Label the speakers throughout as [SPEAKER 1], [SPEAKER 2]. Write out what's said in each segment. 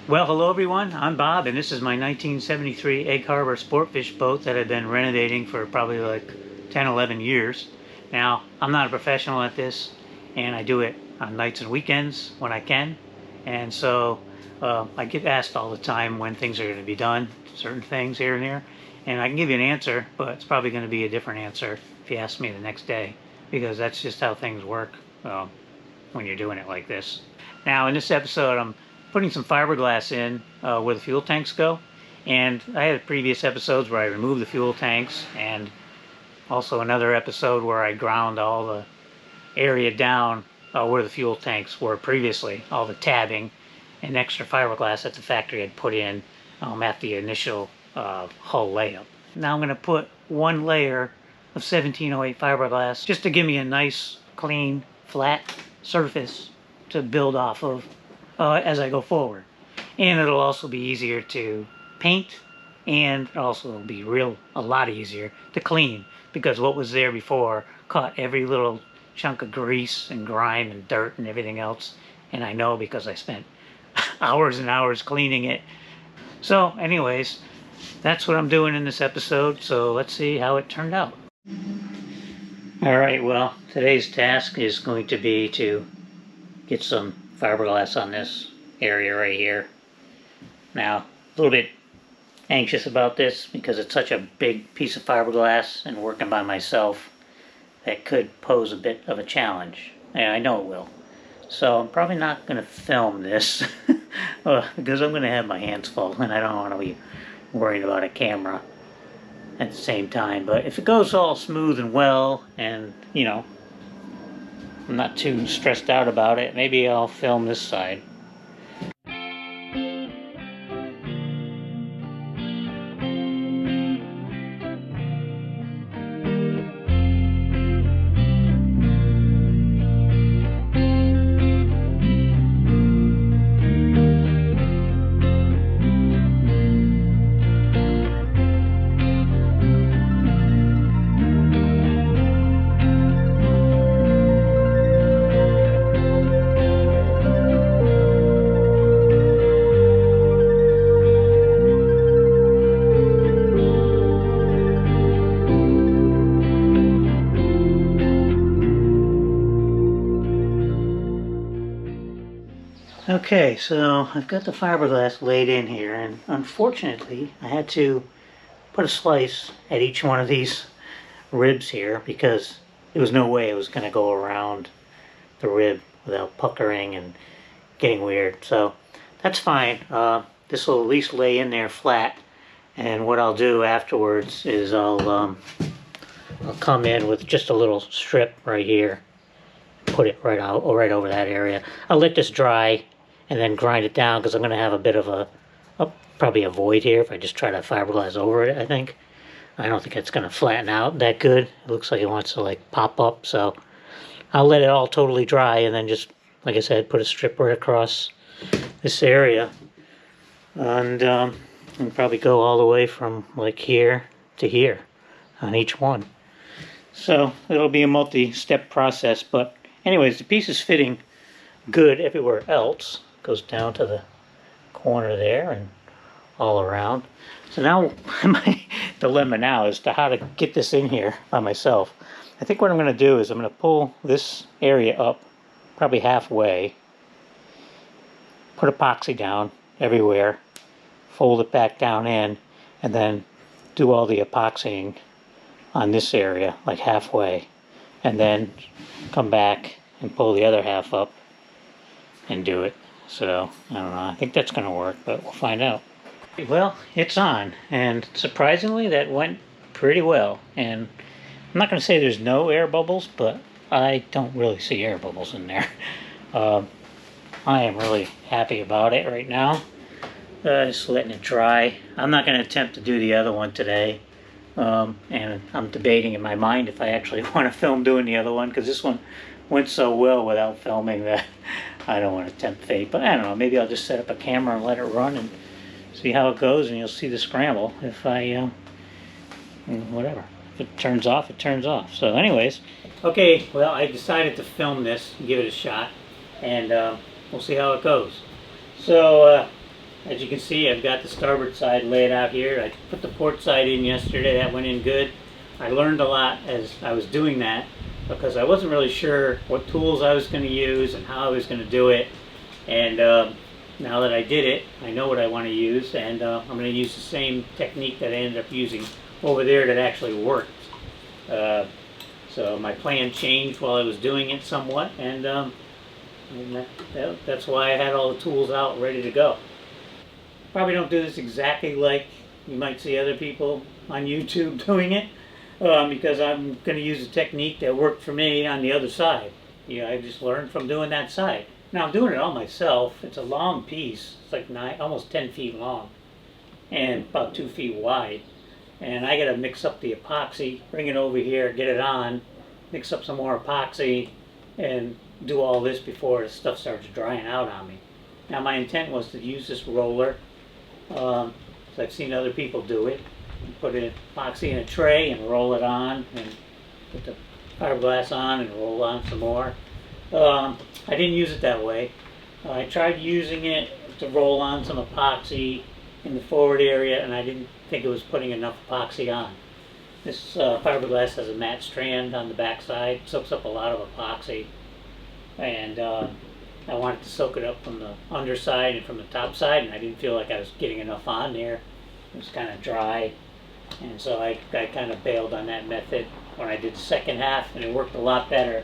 [SPEAKER 1] Well, hello everyone, I'm Bob, and this is my 1973 Egg Harbor Sportfish boat that I've been renovating for probably like 10, 11 years. Now, I'm not a professional at this, and I do it on nights and weekends when I can, and so I get asked all the time when things are going to be done, certain things here and there, and I can give you an answer, but it's probably going to be a different answer if you ask me the next day, because that's just how things work when you're doing it like this. Now, in this episode, I'm putting some fiberglass in where the fuel tanks go, and I had previous episodes where I removed the fuel tanks, and also another episode where I ground all the area down where the fuel tanks were previously, all the tabbing and extra fiberglass that the factory had put in at the initial hull layup. Now I'm going to put one layer of 1708 fiberglass just to give me a nice, clean, flat surface to build off of as I go forward. And it'll also be easier to paint, and also it'll be a lot easier to clean, because what was there before caught every little chunk of grease and grime and dirt and everything else, and I know because I spent hours and hours cleaning it. So anyways, that's what I'm doing in this episode, so let's see how it turned out. Alright, well, today's task is going to be to get some fiberglass on this area right here. Now, a little bit anxious about this because it's such a big piece of fiberglass, and working by myself, that could pose a bit of a challenge. Yeah, I know it will. So I'm probably not going to film this because I'm going to have my hands full, and I don't want to be worried about a camera at the same time. But if it goes all smooth and well, and you know, I'm not too stressed out about it, maybe I'll film this side. Okay, so I've got the fiberglass laid in here, and unfortunately I had to put a slice at each one of these ribs here because there was no way it was going to go around the rib without puckering and getting weird. So that's fine. This will at least lay in there flat, and what I'll do afterwards is I'll come in with just a little strip right here, put it right over that area. I'll let this dry and then grind it down, because I'm going to have a bit of probably a void here if I just try to fiberglass over it. I don't think it's going to flatten out that good. It looks like it wants to like pop up, so I'll let it all totally dry and then just, like I said, put a strip right across this area, and probably go all the way from like here to here on each one. So it'll be a multi-step process, but anyways, the piece is fitting good everywhere else. Goes down to the corner there and all around. So now my dilemma now is to how to get this in here by myself. I think what I'm going to do is I'm going to pull this area up probably halfway, put epoxy down everywhere, fold it back down in, and then do all the epoxying on this area like halfway, and then come back and pull the other half up and do it. So I don't know, I think that's going to work, but we'll find out. Well, it's on, and surprisingly that went pretty well. And I'm not going to say there's no air bubbles, but I don't really see air bubbles in there. I am really happy about it right now. Just letting it dry. I'm not going to attempt to do the other one today, and I'm debating in my mind if I actually want to film doing the other one, because this one went so well without filming that I don't want to tempt fate. But I don't know, maybe I'll just set up a camera and let it run and see how it goes, and you'll see the scramble. If I whatever, if it turns off, it turns off. So anyways, okay, well, I decided to film this, give it a shot, and we'll see how it goes. So As you can see, I've got the starboard side laid out here. I put the port side in yesterday. That went in good. I learned a lot as I was doing that because I wasn't really sure what tools I was going to use and how I was going to do it. And now that I did it, I know what I want to use, and I'm going to use the same technique that I ended up using over there that actually worked. So my plan changed while I was doing it somewhat, and that's why I had all the tools out ready to go. Probably don't do this exactly like you might see other people on YouTube doing it, because I'm going to use a technique that worked for me on the other side. Yeah, I just learned from doing that side. Now I'm doing it all myself. It's a long piece. It's like almost 10 feet long and about 2 feet wide. And I got to mix up the epoxy, bring it over here, get it on, mix up some more epoxy, and do all this before the stuff starts drying out on me. Now my intent was to use this roller. So I've seen other people do it. Put in epoxy in a tray and roll it on, and put the fiberglass on and roll on some more. I didn't use it that way. I tried using it to roll on some epoxy in the forward area, and I didn't think it was putting enough epoxy on. This fiberglass has a matte strand on the back side, soaks up a lot of epoxy, and I wanted to soak it up from the underside and from the top side, and I didn't feel like I was getting enough on there. It was kind of dry, and so I kind of bailed on that method when I did the second half, and it worked a lot better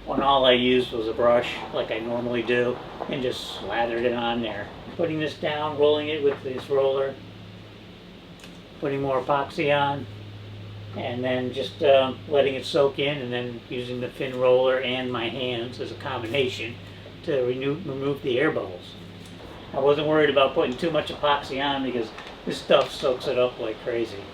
[SPEAKER 1] when all I used was a brush like I normally do and just slathered it on there. Putting this down, rolling it with this roller, putting more epoxy on, and then just letting it soak in, and then using the fin roller and my hands as a combination to remove the air bubbles. I wasn't worried about putting too much epoxy on because this stuff soaks it up like crazy.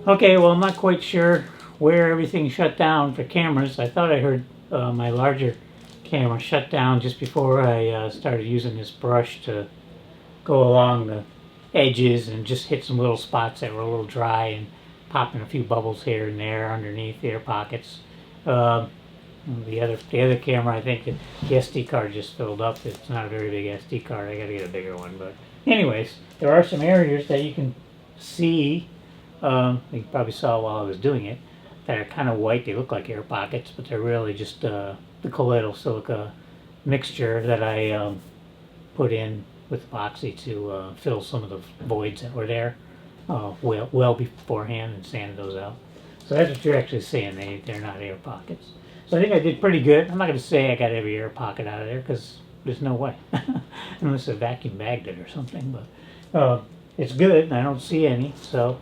[SPEAKER 1] Okay, well, I'm not quite sure where everything shut down for cameras. I thought I heard my larger camera shut down just before I started using this brush to go along the edges and just hit some little spots that were a little dry and popping a few bubbles here and there underneath the air pockets. The other camera, I think the SD card just filled up. It's not a very big SD card. I gotta get a bigger one. But anyways, there are some areas that you can see. You probably saw while I was doing it, that are kind of white. They look like air pockets, but they're really just the colloidal silica mixture that I put in with epoxy to fill some of the voids that were there well beforehand and sanded those out. So that's what you're actually seeing. They're not air pockets. So I think I did pretty good. I'm not going to say I got every air pocket out of there because there's no way. Unless I vacuum bagged it or something. But it's good. I don't see any. So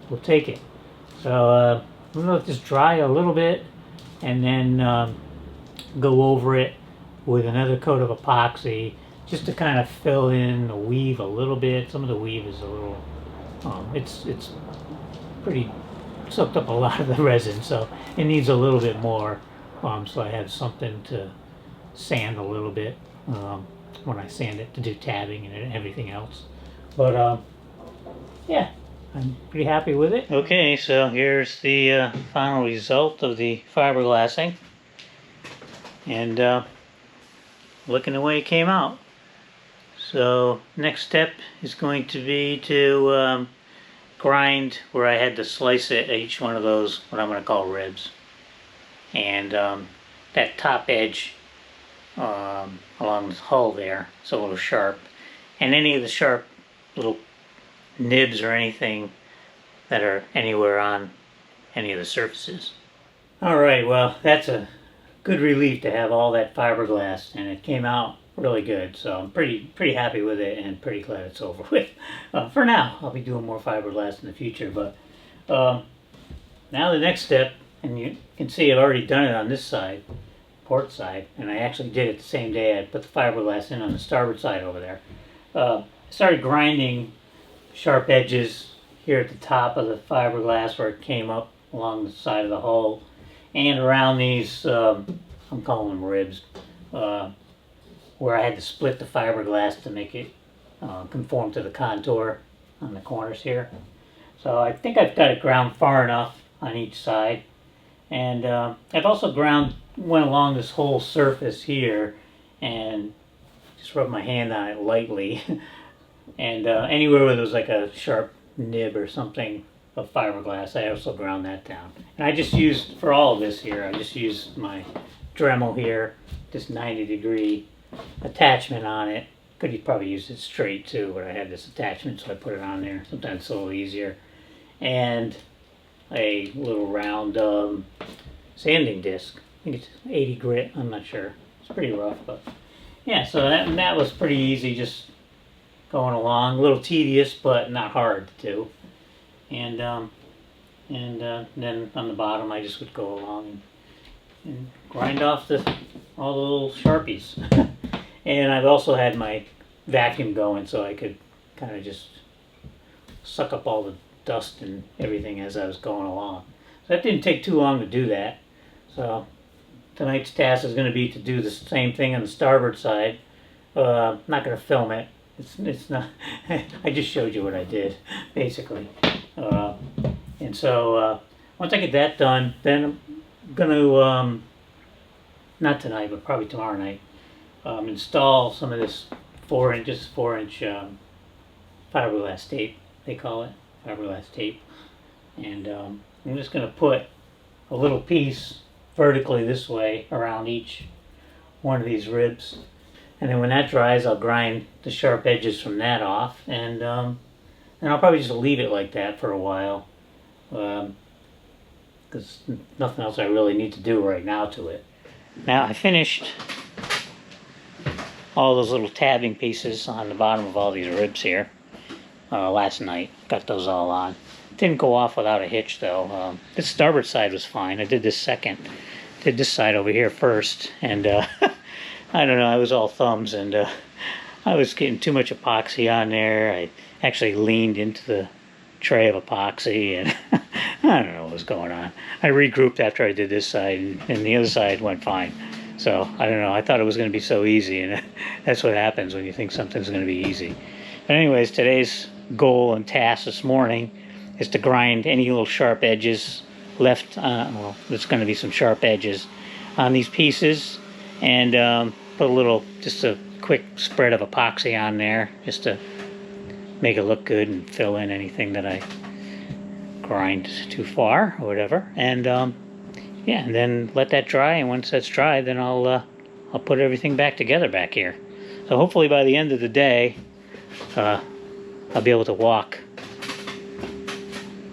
[SPEAKER 1] we'll take it. So I'm going to let this dry a little bit and then go over it with another coat of epoxy just to kind of fill in the weave a little bit. Some of the weave is a little, it's pretty soaked up a lot of the resin, so it needs a little bit more. So I have something to sand a little bit when I sand it to do tabbing and everything else. But yeah, I'm pretty happy with it. Okay, so here's the final result of the fiberglassing, and looking the way it came out. So next step is going to be to grind where I had to slice it at each one of those, what I'm going to call ribs. And that top edge along the hull there, it's a little sharp. And any of the sharp little nibs or anything that are anywhere on any of the surfaces. Alright, well, that's a good relief to have all that fiberglass, and it came out really good, so I'm pretty happy with it and pretty glad it's over with. For now, I'll be doing more fiberglass in the future, but now the next step, and you can see I've already done it on this side, port side, and I actually did it the same day I put the fiberglass in on the starboard side over there. I started grinding sharp edges here at the top of the fiberglass where it came up along the side of the hull and around these, I'm calling them ribs, where I had to split the fiberglass to make it conform to the contour on the corners here. So I think I've got it ground far enough on each side. And I've also went along this whole surface here and just rubbed my hand on it lightly. And anywhere where there was like a sharp nib or something of fiberglass, I also ground that down. And I just used, for all of this here, I just used my Dremel here, this 90-degree attachment on it. Could probably use it straight too, but I had this attachment, so I put it on there. Sometimes it's a little easier. And a little round sanding disc. I think it's 80 grit, I'm not sure. It's pretty rough, but yeah, so that was pretty easy, just going along. A little tedious, but not hard to do. And then on the bottom, I just would go along and grind off all the little Sharpies. And I've also had my vacuum going, so I could kind of just suck up all the dust and everything as I was going along. So that didn't take too long to do that. So tonight's task is going to be to do the same thing on the starboard side. I'm not going to film it. It's not. I just showed you what I did, basically. And so once I get that done, then I'm going to, not tonight, but probably tomorrow night, install some of this 4-inch fiberglass tape, they call it, fiberglass tape. And I'm just going to put a little piece vertically this way around each one of these ribs. And then when that dries, I'll grind the sharp edges from that off, and I'll probably just leave it like that for a while, because nothing else I really need to do right now to it. Now I finished all those little tabbing pieces on the bottom of all these ribs here last night. Got those all on. Didn't go off without a hitch though. This starboard side was fine. I did this second. Did this side over here first, and I don't know, I was all thumbs, and I was getting too much epoxy on there. I actually leaned into the tray of epoxy, and I don't know what was going on. I regrouped after I did this side, and the other side went fine. So, I don't know. I thought it was going to be so easy, and that's what happens when you think something's going to be easy. But anyways, today's goal and task this morning is to grind any little sharp edges left. Well, there's going to be some sharp edges on these pieces, and put just a quick spread of epoxy on there, just to make it look good and fill in anything that I grind too far or whatever. And yeah, and then let that dry, and once that's dry, then I'll put everything back together back here. So hopefully by the end of the day, I'll be able to walk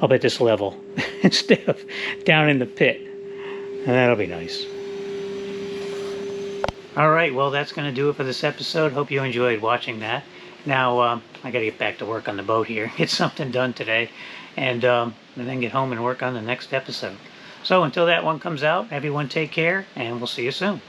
[SPEAKER 1] up at this level instead of down in the pit, and that'll be nice. Alright, well, that's going to do it for this episode. Hope you enjoyed watching that. Now, I got to get back to work on the boat here, get something done today, and then get home and work on the next episode. So until that one comes out, everyone take care, and we'll see you soon.